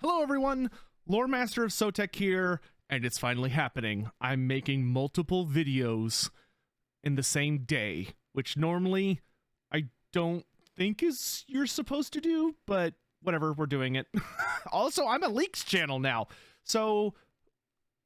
Hello everyone, Loremaster of Sotek here, and it's finally happening. I'm making multiple videos in the same day, which normally I don't think you're supposed to do, but whatever, we're doing it. Also, I'm a leaks channel now, so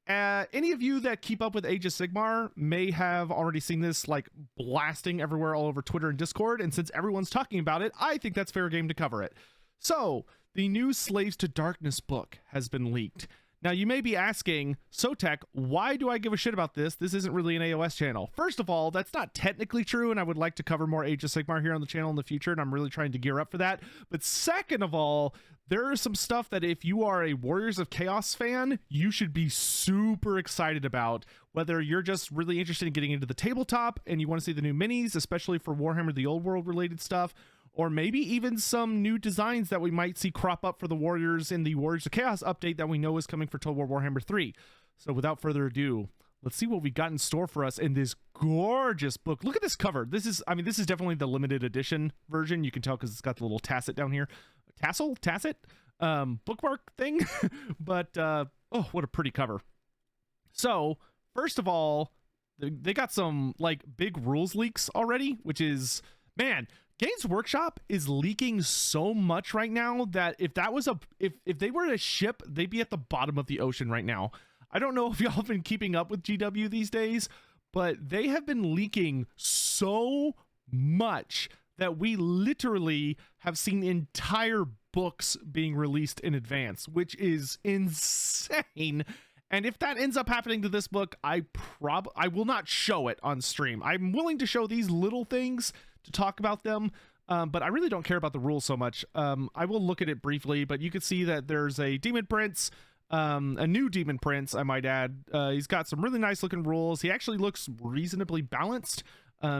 any of you that keep up with Age of Sigmar may have already seen this like blasting everywhere all over Twitter and Discord, and since everyone's talking about it, I think that's fair game to cover it. So, the new Slaves to Darkness book has been leaked. Now, you may be asking, Sotek, why do I give a shit about this? This isn't really an AOS channel. First of all, that's not technically true, and I would like to cover more Age of Sigmar here on the channel in the future, and I'm really trying to gear up for that. But second of all, there is some stuff that if you are a Warriors of Chaos fan, you should be super excited about. Whether you're just really interested in getting into the tabletop and you want to see the new minis, especially for Warhammer the Old World related stuff, or maybe even some new designs that we might see crop up for the Warriors in the Warriors of Chaos update that we know is coming for Total War Warhammer 3. So without further ado, let's see what we got in store for us in this gorgeous book. Look at this cover. This is definitely the limited edition version. You can tell because it's got the little tacit down here. Tacit? Bookmark thing? But, oh, what a pretty cover. So, first of all, they got some, like, big rules leaks already, which is, man, Games Workshop is leaking so much right now that if they were a ship, they'd be at the bottom of the ocean right now. I don't know if y'all have been keeping up with GW these days, but they have been leaking so much that we literally have seen entire books being released in advance, which is insane. And if that ends up happening to this book, I will not show it on stream. I'm willing to show these little things to talk about them, but I really don't care about the rules so much. I will look at it briefly, but you can see that there's a Demon Prince, a new Demon Prince, I might add. He's got some really nice looking rules. He actually looks reasonably balanced.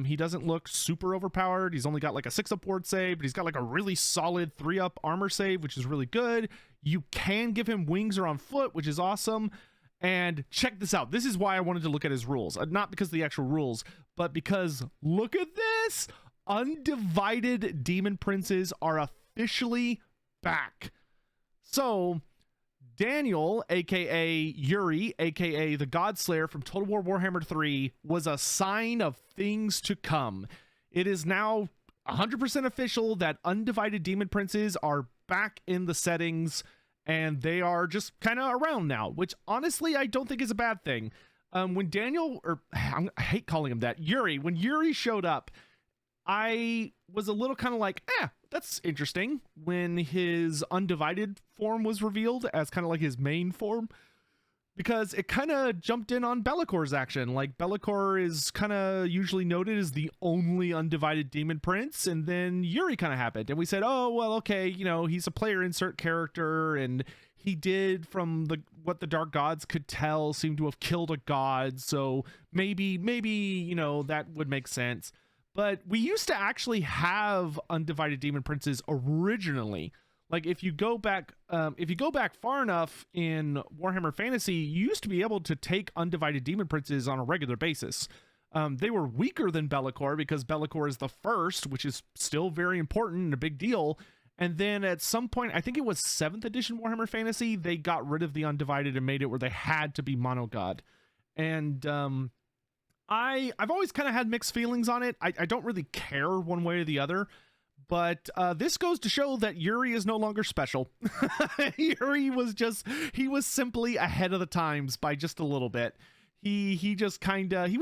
He doesn't look super overpowered. He's only got like a 6-up ward save, but he's got like a really solid 3-up armor save, which is really good. You can give him wings or on foot, which is awesome. And check this out. This is why I wanted to look at his rules. Not because of the actual rules, but because look at this. Undivided Demon Princes are officially back. So, Daniel, aka Yuri, aka the Godslayer from Total War Warhammer 3, was a sign of things to come. It is now 100% official that Undivided Demon Princes are back in the settings, and they are just kind of around now, which honestly I don't think is a bad thing. When Daniel, or I hate calling him that, Yuri, when Yuri showed up, I was a little kind of like, that's interesting, when his Undivided form was revealed as kind of like his main form, because it kind of jumped in on Bellacor's action. Like, Be'lakor is kind of usually noted as the only Undivided Demon Prince, and then Yuri kind of happened, and we said, oh, well, okay, you know, he's a player insert character, and he did, from what the Dark Gods could tell, seem to have killed a god, so maybe, you know, that would make sense. But we used to actually have Undivided Demon Princes originally. Like, if you go back far enough in Warhammer Fantasy, you used to be able to take Undivided Demon Princes on a regular basis. They were weaker than Be'lakor because Be'lakor is the first, which is still very important and a big deal. And then at some point, I think it was 7th edition Warhammer Fantasy, they got rid of the Undivided and made it where they had to be monogod. And I've always kind of had mixed feelings on it. I don't really care one way or the other, but this goes to show that Yuri is no longer special. Yuri he was simply ahead of the times by just a little bit. He was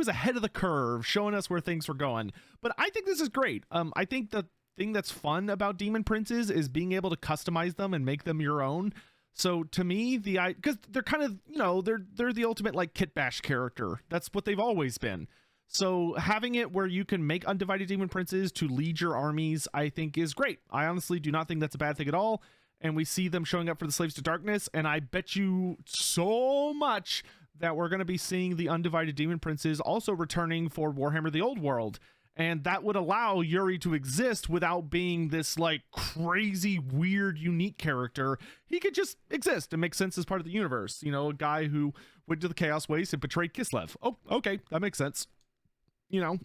ahead of the curve, showing us where things were going. But I think this is great. I think the thing that's fun about Demon Princes is being able to customize them and make them your own. So to me, because they're kind of, you know, they're the ultimate like kit bash character. That's what they've always been. So having it where you can make Undivided Demon Princes to lead your armies, I think is great. I honestly do not think that's a bad thing at all. And we see them showing up for the Slaves to Darkness, and I bet you so much that we're going to be seeing the Undivided Demon Princes also returning for Warhammer the Old World. And that would allow Yuri to exist without being this like crazy, weird, unique character. He could just exist and make sense as part of the universe. You know, a guy who went to the Chaos Waste and betrayed Kislev. Oh, okay, that makes sense. you know,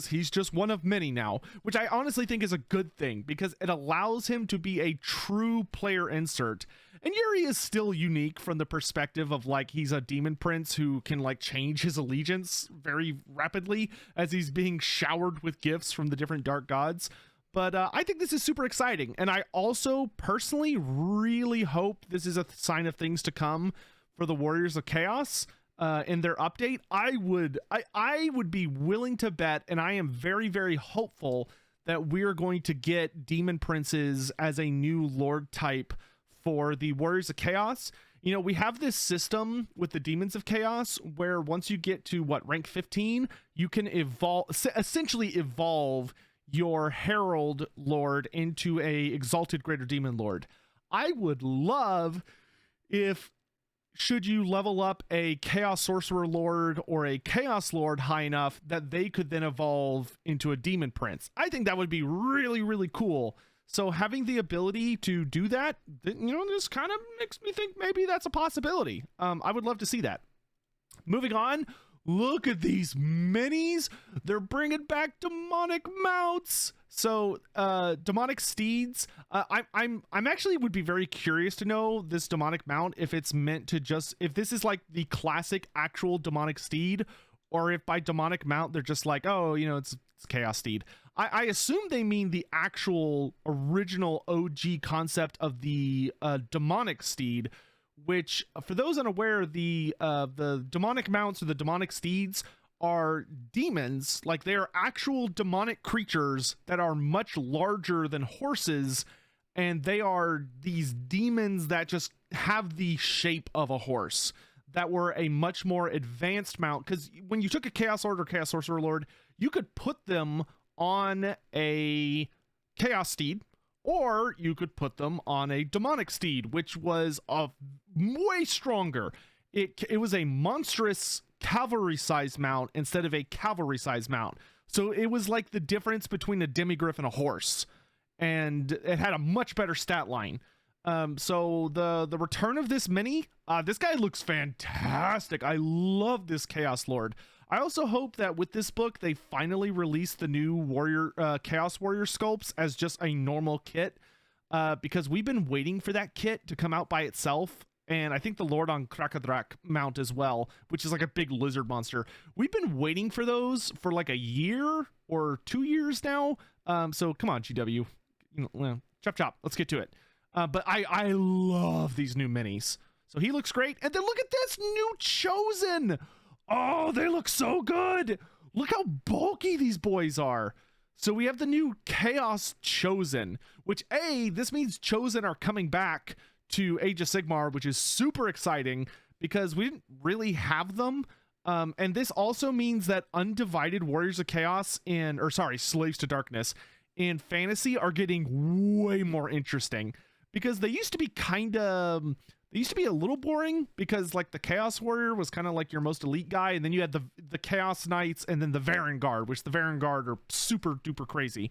he's just one of many now, which I honestly think is a good thing because it allows him to be a true player insert. And Yuri is still unique from the perspective of like he's a demon prince who can like change his allegiance very rapidly as he's being showered with gifts from the different dark gods. But I think this is super exciting, and I also personally really hope this is a sign of things to come for the Warriors of Chaos. In their update, I would be willing to bet, and I am very, very hopeful that we're going to get Demon Princes as a new Lord type for the Warriors of Chaos. You know, we have this system with the Demons of Chaos where once you get to rank 15, you can essentially evolve your Herald Lord into a Exalted Greater Demon Lord. I would love if, should you level up a Chaos Sorcerer Lord or a Chaos Lord high enough that they could then evolve into a Demon Prince. I think that would be really, really cool. So having the ability to do that, you know, this kind of makes me think maybe that's a possibility. I would love to see that. Moving on, look at these minis. They're bringing back demonic mounts. So demonic steeds. I'm actually would be very curious to know this demonic mount, if it's meant to just, if this is like the classic actual demonic steed, or if by demonic mount they're just like, oh, you know, it's chaos steed. I assume they mean the actual original OG concept of the demonic steed, which for those unaware, the demonic mounts or the demonic steeds are demons. Like, they are actual demonic creatures that are much larger than horses, and they are these demons that just have the shape of a horse, that were a much more advanced mount. Because when you took a Chaos Lord or Chaos Sorcerer Lord, you could put them on a Chaos Steed, or you could put them on a Demonic Steed, which was way stronger. It was a monstrous cavalry-sized mount instead of a cavalry-sized mount. So it was like the difference between a demigryph and a horse, and it had a much better stat line. So the return of this mini, this guy looks fantastic. I love this Chaos Lord. I also hope that with this book, they finally release the new Chaos Warrior sculpts as just a normal kit, because we've been waiting for that kit to come out by itself. And I think the Lord on Krakadrak mount as well, which is like a big lizard monster. We've been waiting for those for like a year or 2 years now. So come on, GW, chop chop, let's get to it. But I love these new minis. So he looks great. And then look at this new Chosen. Oh, they look so good. Look how bulky these boys are. So we have the new Chaos Chosen, which this means Chosen are coming back to Age of Sigmar, which is super exciting because we didn't really have them. And this also means that Undivided Warriors of Chaos Slaves to Darkness in Fantasy are getting way more interesting, because they used to be a little boring, because like the Chaos Warrior was kind of like your most elite guy, and then you had the Chaos Knights and then the Varangard, which the Varangard are super duper crazy.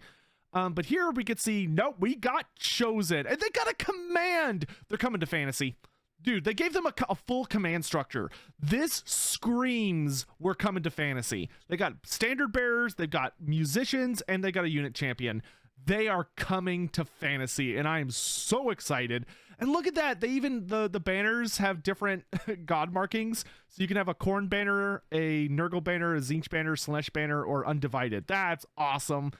But here we could see, nope, we got Chosen, and they got a command. They're coming to Fantasy. Dude, they gave them a full command structure. This screams we're coming to Fantasy. They got standard bearers, they've got musicians, and they got a unit champion. They are coming to Fantasy, and I am so excited. And look at that. They even, the banners have different god markings. So you can have a Khorne banner, a Nurgle banner, a Tzeentch banner, Slaanesh banner, or Undivided. That's awesome.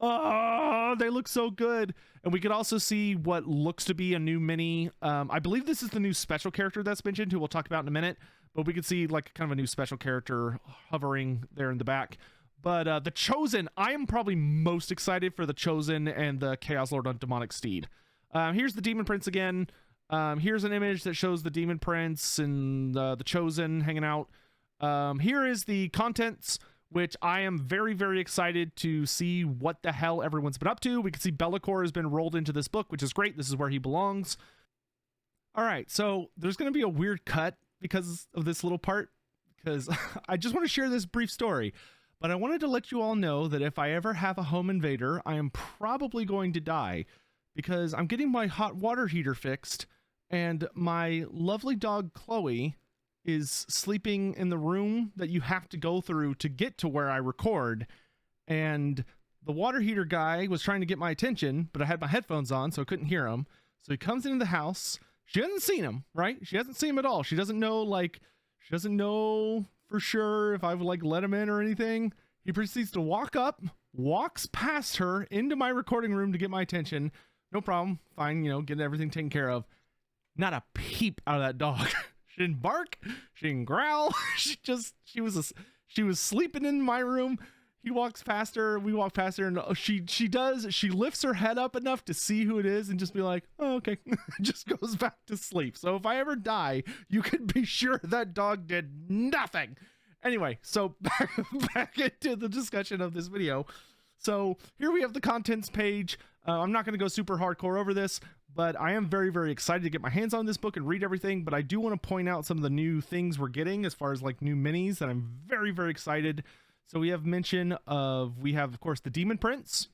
Oh, they look so good. And we could also see what looks to be a new mini. I believe this is the new special character that's mentioned, who we'll talk about in a minute. But we could see like kind of a new special character hovering there in the back. But the Chosen, I am probably most excited for the Chosen and the Chaos Lord on Demonic Steed. Here's the Demon Prince again. Here's an image that shows the Demon Prince and the Chosen hanging out. Here is the contents, which I am very, very excited to see what the hell everyone's been up to. We can see Be'lakor has been rolled into this book, which is great. This is where he belongs. All right, so there's going to be a weird cut because of this little part, because I just want to share this brief story. But I wanted to let you all know that if I ever have a home invader, I am probably going to die, because I'm getting my hot water heater fixed, and my lovely dog Chloe is sleeping in the room that you have to go through to get to where I record. And the water heater guy was trying to get my attention, but I had my headphones on, so I couldn't hear him. So he comes into the house. She hasn't seen him, right? She hasn't seen him at all. She doesn't know, for sure if I would like let him in or anything. He proceeds to walk up, walks past her into my recording room to get my attention. No problem. Fine, getting everything taken care of. Not a peep out of that dog. She didn't bark. She didn't growl. She was sleeping in my room. He walks past her. We walk past her, and she lifts her head up enough to see who it is and just be like, oh, okay. Just goes back to sleep. So if I ever die, you can be sure that dog did nothing. Anyway, so back into the discussion of this video. So here we have the contents page. I'm not going to go super hardcore over this, but I am very, very excited to get my hands on this book and read everything. But I do want to point out some of the new things we're getting as far as like new minis that I'm very, very excited. So we have mention of, of course, the Demon Prince.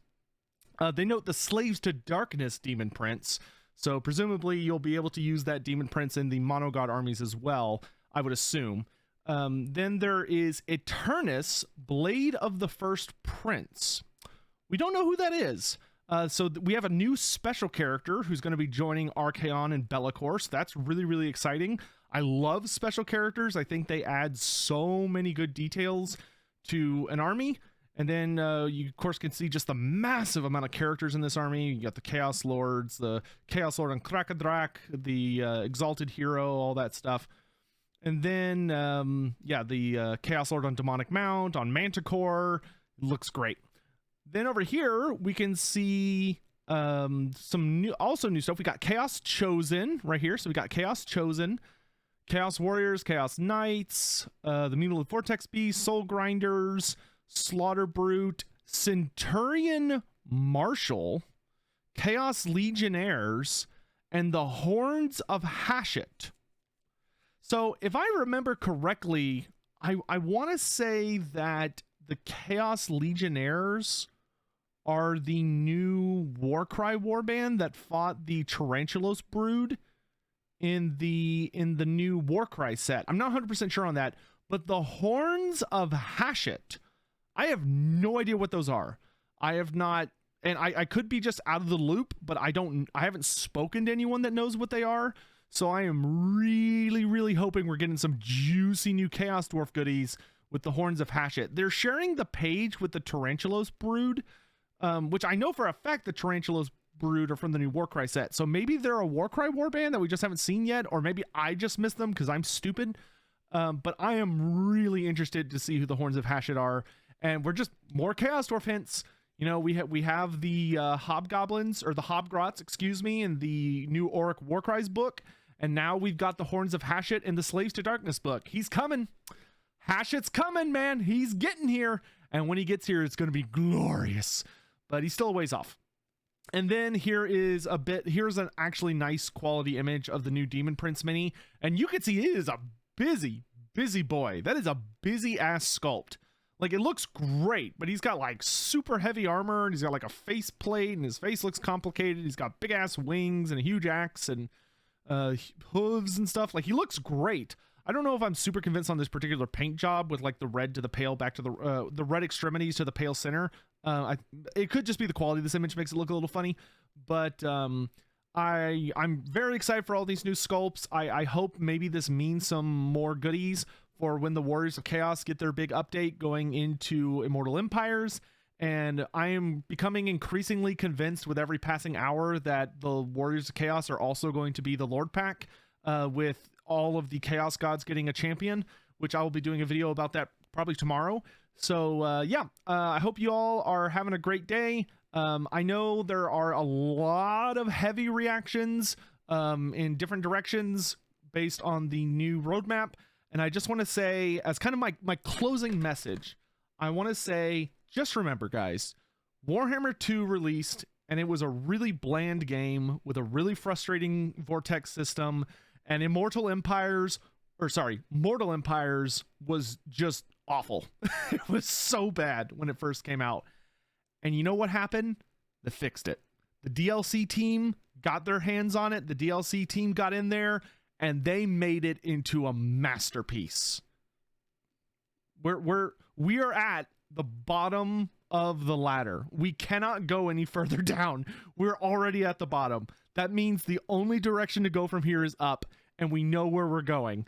They note the Slaves to Darkness Demon Prince. So presumably you'll be able to use that Demon Prince in the Monogod armies as well, I would assume. Then there is Eternus, Blade of the First Prince. We don't know who that is. So we have a new special character who's going to be joining Archaon and Be'lakor. So that's really, really exciting. I love special characters. I think they add so many good details to an army. And then you of course can see just the massive amount of characters in this army. You got the Chaos Lords, the Chaos Lord on Krakadrak, the Exalted Hero, all that stuff. And then the Chaos Lord on Demonic Mount, on Manticore. Looks great. Then over here we can see some new stuff. We got Chaos Chosen right here. So we got Chaos Chosen, Chaos Warriors, Chaos Knights, the Mutilated Vortex Beast, Soul Grinders, Slaughter Brute, Centurion Marshal, Chaos Legionnaires, and the Horns of Hashut. So if I remember correctly, I want to say that the Chaos Legionnaires are the new Warcry warband that fought the Tarantulos brood in the new Warcry set. I'm not 100% sure on that, but the Horns of Hashut, I have no idea what those are. I have not, and I could be just out of the loop, but I haven't spoken to anyone that knows what they are. So I am really, really hoping we're getting some juicy new Chaos Dwarf goodies with the Horns of Hashut. They're sharing the page with the Tarantulos brood, which I know for a fact the Tarantulos brood are from the new Warcry set. So maybe they're a Warcry warband that we just haven't seen yet, or maybe I just missed them because I'm stupid. But I am really interested to see who the Horns of Hashut are. And we're just more Chaos Dwarf hints. We have the Hobgoblins, or the Hobgrots, excuse me, in the new Auric Warcries book. And now we've got the Horns of Hashut in the Slaves to Darkness book. He's coming. Hashut's coming, man. He's getting here. And when he gets here, it's going to be glorious. But he's still a ways off. And then here's an actually nice quality image of the new Demon Prince mini. And you can see it is a busy, busy boy. That is a busy ass sculpt. Like, it looks great, but he's got like super heavy armor, and he's got like a face plate, and his face looks complicated. He's got big ass wings and a huge axe and hooves and stuff. Like, he looks great. I don't know if I'm super convinced on this particular paint job with like the red to the pale back to the red extremities to the pale center. It could just be the quality of this image makes it look a little funny, but I'm very excited for all these new sculpts. I hope maybe this means some more goodies for when the Warriors of Chaos get their big update going into Immortal Empires. And I am becoming increasingly convinced with every passing hour that the Warriors of Chaos are also going to be the Lord Pack, with all of the Chaos Gods getting a champion, which I will be doing a video about that probably tomorrow. So I hope you all are having a great day. I know there are a lot of heavy reactions in different directions based on the new roadmap. And I just want to say, as kind of my closing message, I want to say, just remember, guys, Warhammer 2 released, and it was a really bland game with a really frustrating vortex system, and Mortal Empires was just awful. It was so bad when it first came out. And you know what happened? They fixed it. The DLC team got their hands on it. The DLC team got in there and they made it into a masterpiece. We are at the bottom of the ladder. We cannot go any further down. We're already at the bottom. That means the only direction to go from here is up, and we know where we're going.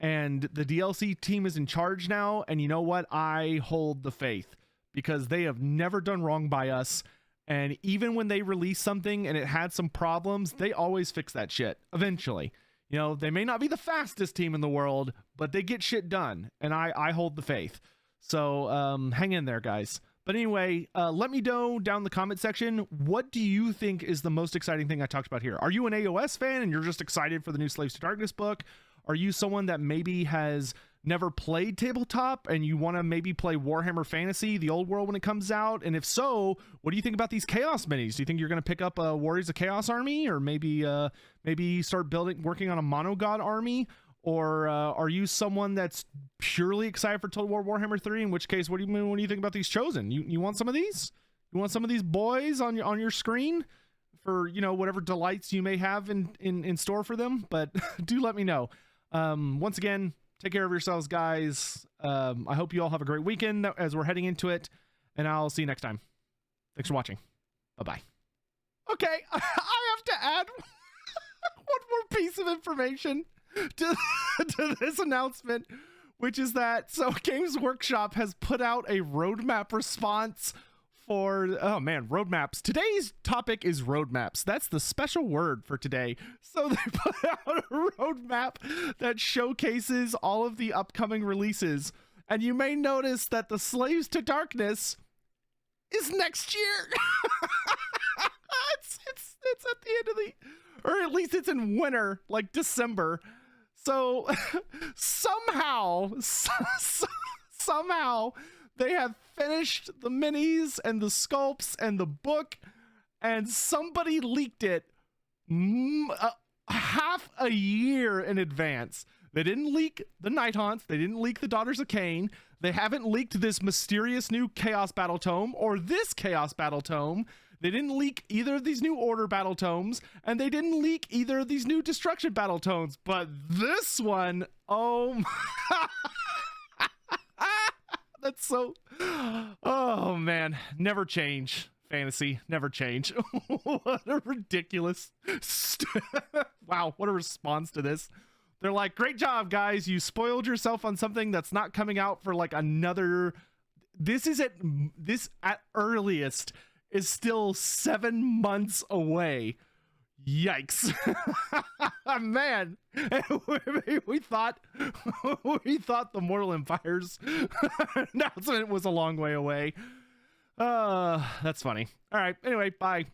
And the DLC team is in charge now, and you know what? I hold the faith, because they have never done wrong by us. And even when they release something and it had some problems, they always fix that shit eventually. You know, they may not be the fastest team in the world, but they get shit done, and I hold the faith. So hang in there, guys. But anyway, let me know down in the comment section, what do you think is the most exciting thing I talked about here? Are you an AOS fan and you're just excited for the new Slaves to Darkness book? Are you someone that maybe has never played tabletop and you want to maybe play Warhammer Fantasy, the old world, when it comes out? And if so, what do you think about these Chaos minis? Do you think you're going to pick up a Warriors of Chaos army, or maybe start working on a Monogod army? Or are you someone that's purely excited for Total War Warhammer 3? In which case, what do you think about these Chosen? You want some of these? You want some of these boys on your screen for, you know, whatever delights you may have in store for them? But do let me know. Once again, take care of yourselves, guys. I hope you all have a great weekend as we're heading into it, and I'll see you next time. Thanks for watching. Bye-bye. Okay, I have to add one more piece of information to this announcement, which is that Games Workshop has put out a roadmap response for, oh man, roadmaps. Today's topic is roadmaps. That's the special word for today. So they put out a roadmap that showcases all of the upcoming releases, and you may notice that the Slaves to Darkness is next year. it's at the end of the, or at least it's in winter, like December. So somehow they have finished the minis and the sculpts and the book, and somebody leaked it half a year in advance. They didn't leak the Night Haunts. They didn't leak the Daughters of Cain. They haven't leaked this mysterious new Chaos Battle Tome or this Chaos Battle Tome. They didn't leak either of these new Order Battle Tomes, and they didn't leak either of these new Destruction Battle Tomes. But this one, oh my, that's so, oh man, never change, fantasy, never change. What a ridiculous, wow, what a response to this. They're like, great job, guys. You spoiled yourself on something that's not coming out for like another, this at earliest is still 7 months away. Yikes. Man, we thought the Mortal Empires announcement was a long way away. That's funny. All right, anyway, bye.